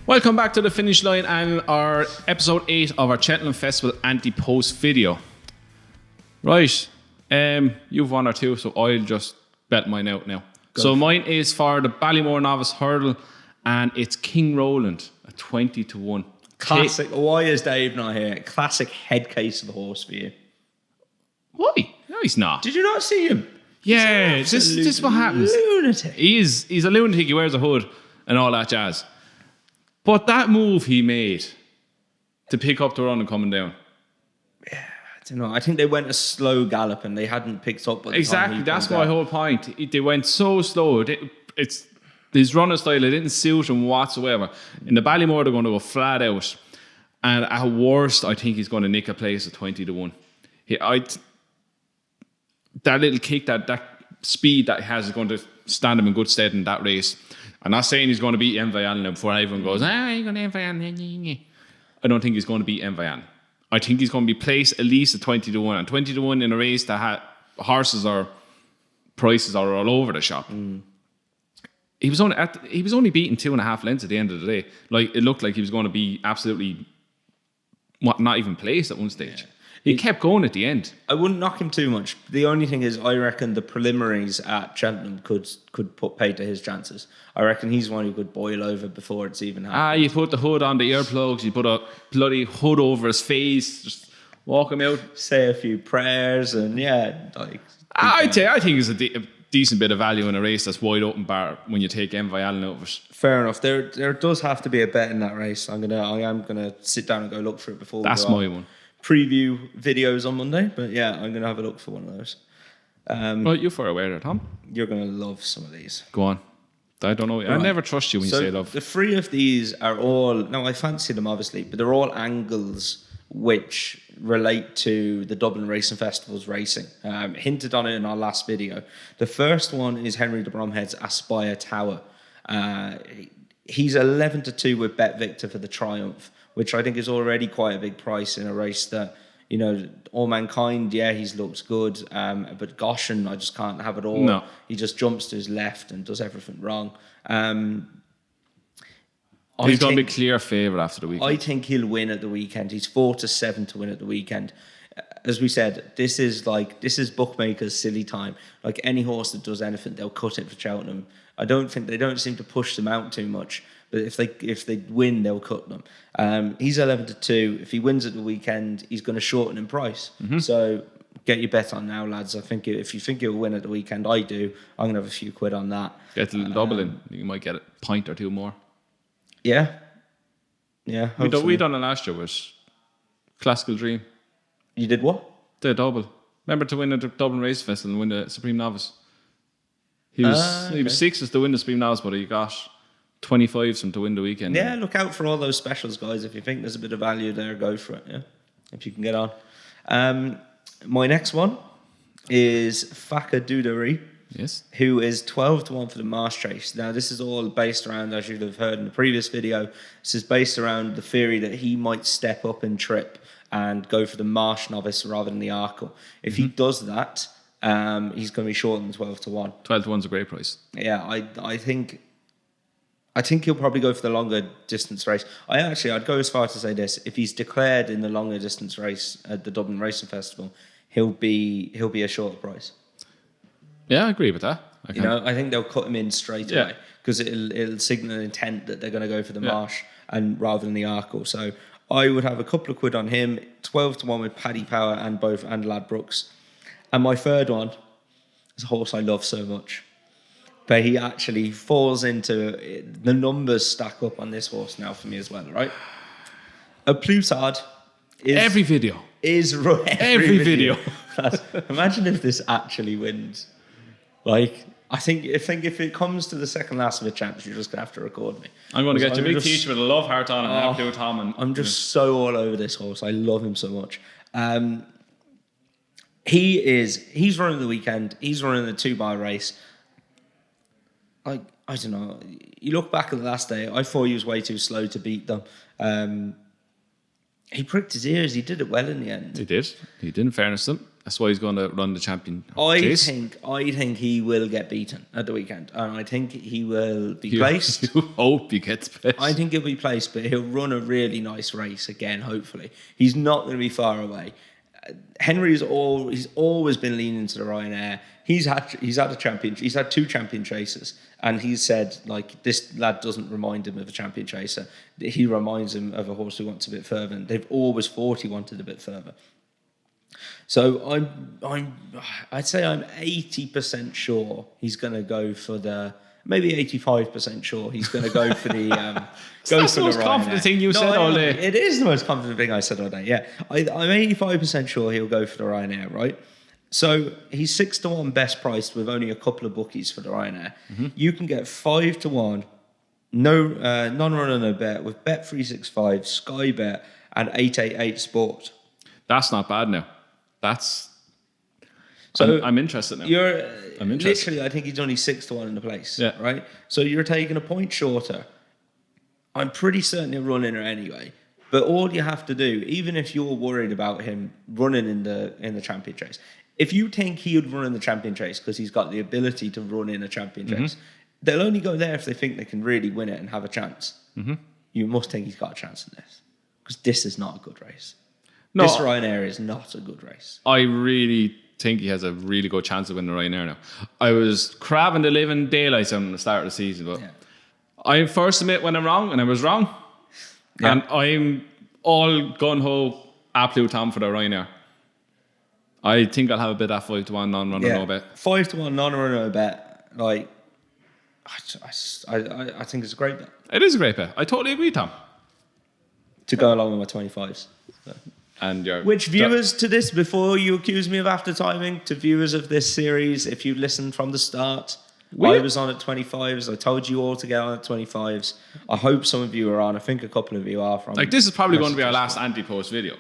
Welcome back to the finish line and our episode 8 of our Cheltenham Festival Ante-Post video. Right, you've one or two, so I'll just bet mine out now. So mine is for the Ballymore Novice Hurdle, and it's King Roland at 20-1. Classic. Why is Dave not here? Classic head case of the horse for you. Why? No, he's not. Did you not see him? Yeah, this is what happens. Lunatic. He's a lunatic, he wears a hood and all that jazz. But that move he made to pick up the run and coming down. Yeah, I don't know. I think they went a slow gallop and they hadn't picked up. Exactly, that's my whole point. They went so slow. It's his running style, it didn't suit him whatsoever. In the Ballymore, they're going to go flat out. And at worst, I think he's going to nick a place at 20-1. That little kick, that speed that he has is going to stand him in good stead in that race. I'm not saying he's going to beat Envayan before everyone goes, you're going to Envayan. I don't think he's going to beat Envayan. I think he's going to be placed at least at 20-1. And 20-1 in a race that horses or prices are all over the shop. He was only beaten 2.5 lengths at the end of the day. Like, it looked like he was going to be absolutely not even placed at one stage. Yeah. He kept going at the end. I wouldn't knock him too much. The only thing is, I reckon the preliminaries at Cheltenham could put pay to his chances. I reckon he's one who could boil over before it's even happened. You put the hood on the earplugs, you put a bloody hood over his face, just walk him out. Say a few prayers and I think it's a decent bit of value in a race that's wide open bar when you take Envayan out of it. Fair enough. There does have to be a bet in that race. I am gonna sit down and go look for it before. That's my one. Preview videos on Monday, but yeah, I'm gonna have a look for one of those. Well, you're far aware there, Tom. You're gonna love some of these. Go on. I don't know. I never trust you when you say love. The 3 of these are all, now I fancy them obviously, but they're all angles which relate to the Dublin Racing Festival's racing. Hinted on it in our last video. The first one is Henry de Bromhead's Aspire Tower. He's 11-2 with Betvictor for the Triumph, which I think is already quite a big price in a race that, All Mankind, he's looked good, but Goshen, I just can't have it all. No. He just jumps to his left and does everything wrong. He's going to be clear favourite after the weekend. I think he'll win at the weekend. He's 4-7 to win at the weekend. As we said, this is bookmakers' silly time. Like any horse that does anything, they'll cut it for Cheltenham. They don't seem to push them out too much. But if they win, they'll cut them. He's 11-2. If he wins at the weekend, he's going to shorten in price. Mm-hmm. So get your bet on now, lads. I think if you think he'll win at the weekend, I do. I'm going to have a few quid on that. Get a little double in. You might get a pint or two more. Yeah. We done it last year with Classical Dream. You did what? The double. Remember to win the Dublin Race Festival and win the Supreme Novice. He was 6th to win the Supreme Novice, but he got 25s to win the weekend. Yeah, look out for all those specials, guys. If you think there's a bit of value there, go for it. Yeah, if you can get on. My next one is Fakir D'oudairies. Yes. Who is 12-1 for the Marsh Chase. Now, this is all based around, as you'd have heard in the previous video, this is based around the theory that he might step up in trip and go for the Marsh Novice rather than the Arkle. If he does that, he's going to be short than 12-1. 12-1's a great price. Yeah, I think he'll probably go for the longer distance race. I'd go as far to say this: if he's declared in the longer distance race at the Dublin Racing Festival, he'll be a shorter price. Yeah, I agree with that. I think they'll cut him in straight away because it'll signal an intent that they're going to go for the Marsh and rather than the Arkle. So I would have a couple of quid on him. 12-1 with Paddy Power and Ladbrokes. And my third one is a horse I love so much. But he actually falls into the numbers stack up on this horse now for me as well, right? A Plutard is every video. Every video. Imagine if this actually wins. Like, I think if it comes to the second last of the champs, you're just gonna have to record me. I'm going to get you a big t-shirt with a love heart on and have to do with Tom. And I'm just so all over this horse. I love him so much. He's running the weekend. He's running the 2-mile race. I don't know. You look back at the last day, I thought he was way too slow to beat them. He pricked his ears. He did it well in the end. He did. He did, in fairness to him. That's why he's going to run the champion. I think he will get beaten at the weekend, and I think he will be placed. You hope he gets placed. I think he'll be placed, but he'll run a really nice race again. Hopefully, he's not going to be far away. He's always been leaning to the Ryanair. He's had a champion. He's had 2 champion chases, and he's said like this lad doesn't remind him of a champion chaser. He reminds him of a horse who wants a bit further. And they've always thought he wanted a bit further. So I'd say I'm 80% sure he's going to go for the. Maybe 85% sure he's going to go for the. That's the most confident thing you said all day. It is the most confident thing I said all day. Yeah, I'm 85% sure he'll go for the Ryanair, right? So he's 6-1 best priced with only a couple of bookies for the Ryanair. Mm-hmm. You can get 5-1, no non-runner, no bet with Bet365, Sky Bet, and 888 Sport. That's not bad now. That's. So I'm interested now. I'm interested. Literally, I think he's only 6-1 in the place. Yeah. Right. So you're taking a point shorter. I'm pretty certain he'll run in her anyway. But all you have to do, even if you're worried about him running in the champion chase, if you think he would run in the champion chase because he's got the ability to run in a champion chase, they'll only go there if they think they can really win it and have a chance. Mm-hmm. You must think he's got a chance in this because this is not a good race. No, this Ryanair is not a good race. I really think he has a really good chance of winning the Ryanair now. I was crabbing the living daylights on the start of the season, but I first admit when I'm wrong, and I was wrong. Yeah. And I'm all gun-ho absolute Tom for the Ryanair. I think I'll have a bit of 5-1 non-runner no bet. 5-1 non-runner no bet. Like, I think it's a great bet. It is a great bet. I totally agree, Tom. To go along with my 25s. So. And which viewers to this, before you accuse me of after timing, to viewers of this series, if you listened from the start, I was on at 25s. I told you all to get on at 25s. I hope some of you are on. I think a couple of you are from. Like this is probably going to be our last Ante-Post video.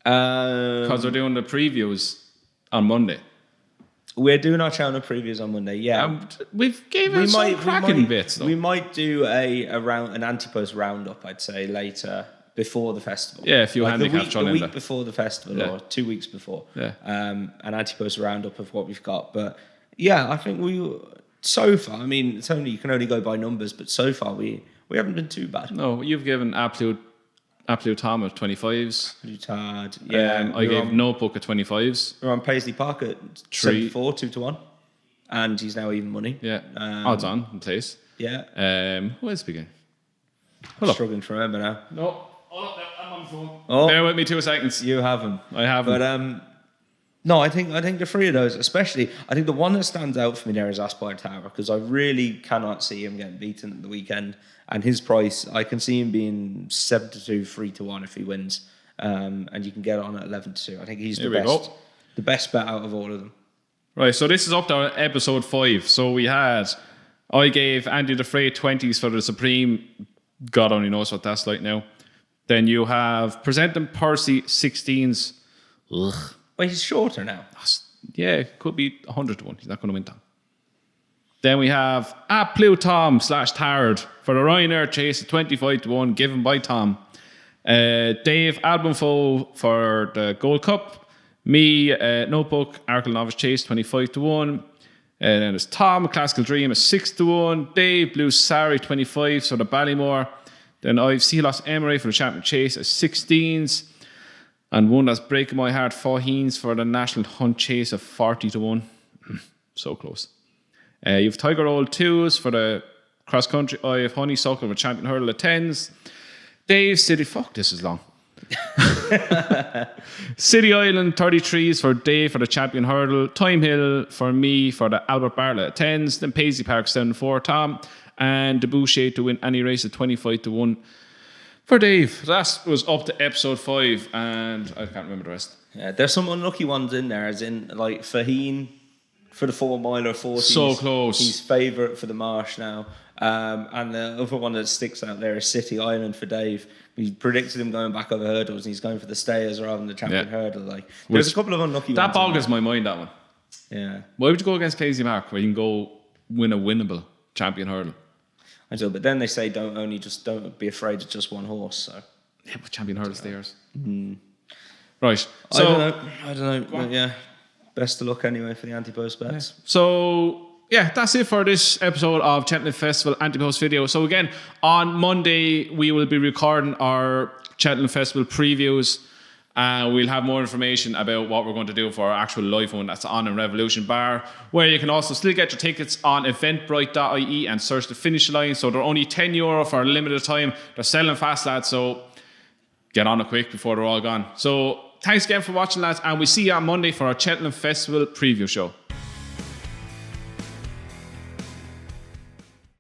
Because we're doing the previews on Monday. We're doing our channel previews on Monday. Yeah, we've given some cracking bits. Though. We might do an Ante-Post roundup. I'd say later. Before the festival. Yeah, a few handicaps the week before the festival or 2 weeks before. Yeah. An Ante-Post roundup of what we've got. But yeah, I think so far, I mean, you can only go by numbers, but so far we haven't been too bad. No, you've given absolute Tom at 25s. Yeah. I gave Notebook at 25s. We're on Paisley Park at 74, 2-1. And he's now even money. Yeah. Odds on in place. Yeah. Who else began? I'm struggling to remember now. No. I'm on the phone. Bear with me 2 seconds. You have him. I have him. But no, I think the 3 of those, especially, I think the one that stands out for me there is Aspire Tower because I really cannot see him getting beaten at the weekend. And his price, I can see him being 7-2, 3-1 if he wins. And you can get on at 11-2. I think he's the best bet out of all of them. Right, so this is up to episode 5. So I gave Andy the Frey 20s for the Supreme. God only knows what that's like now. Then you have Presenting Percy 16s. Ugh. Well, he's shorter now. Yeah, could be 100-1. He's not going to win Tom. Then we have Blue Tom /Tard for the Ryanair chase at 25-1 given by Tom. Dave Albumfo for the Gold Cup. Me, Notebook, Arkle Novice Chase 25-1. And then there's Tom, Classical Dream at 6-1. Dave, Blue Sari 25 for the Ballymore. Then I've Sealos Emery for the Champion Chase at 16s. And one that's breaking my heart, Faheen's for the National Hunt Chase of 40-1. So close. You've Tiger Old 2s for the cross country. I have Honeysuckle for Champion Hurdle at 10s. Dave City, fuck, this is long. City Island 33s for Dave for the Champion Hurdle. Time Hill for me for the Albert Bartlett at 10s. Then Paisley Park 7-4 Tom. And the Boucher to win any race at 25-1 for Dave. That was up to episode 5 and I can't remember the rest. Yeah, there's some unlucky ones in there, as in like Faheen for the 4 miler 40s. So close. He's favourite for the Marsh now. And the other one that sticks out there is City Island for Dave. We predicted him going back over hurdles and he's going for the stayers rather than the champion hurdle. Like, there's a couple of unlucky ones. That boggles my mind, that one. Yeah. Why would you go against Paisley Park where you can go win a winnable champion hurdle? I do, but then they say don't be afraid of just one horse. So yeah, but champion hurdle stayers. Right. I don't know. But yeah, best of luck anyway for the Ante-Post bets. So, yeah, that's it for this episode of Cheltenham Festival Ante-Post video. So again, on Monday, we will be recording our Cheltenham Festival previews. We'll have more information about what we're going to do for our actual live one that's on in Revolution Bar, where you can also still get your tickets on eventbrite.ie and search the finish line. So they're only €10 for a limited time. They're selling fast, lads, so get on it quick before they're all gone. So thanks again for watching, lads, and we'll see you on Monday for our Cheltenham Festival preview show.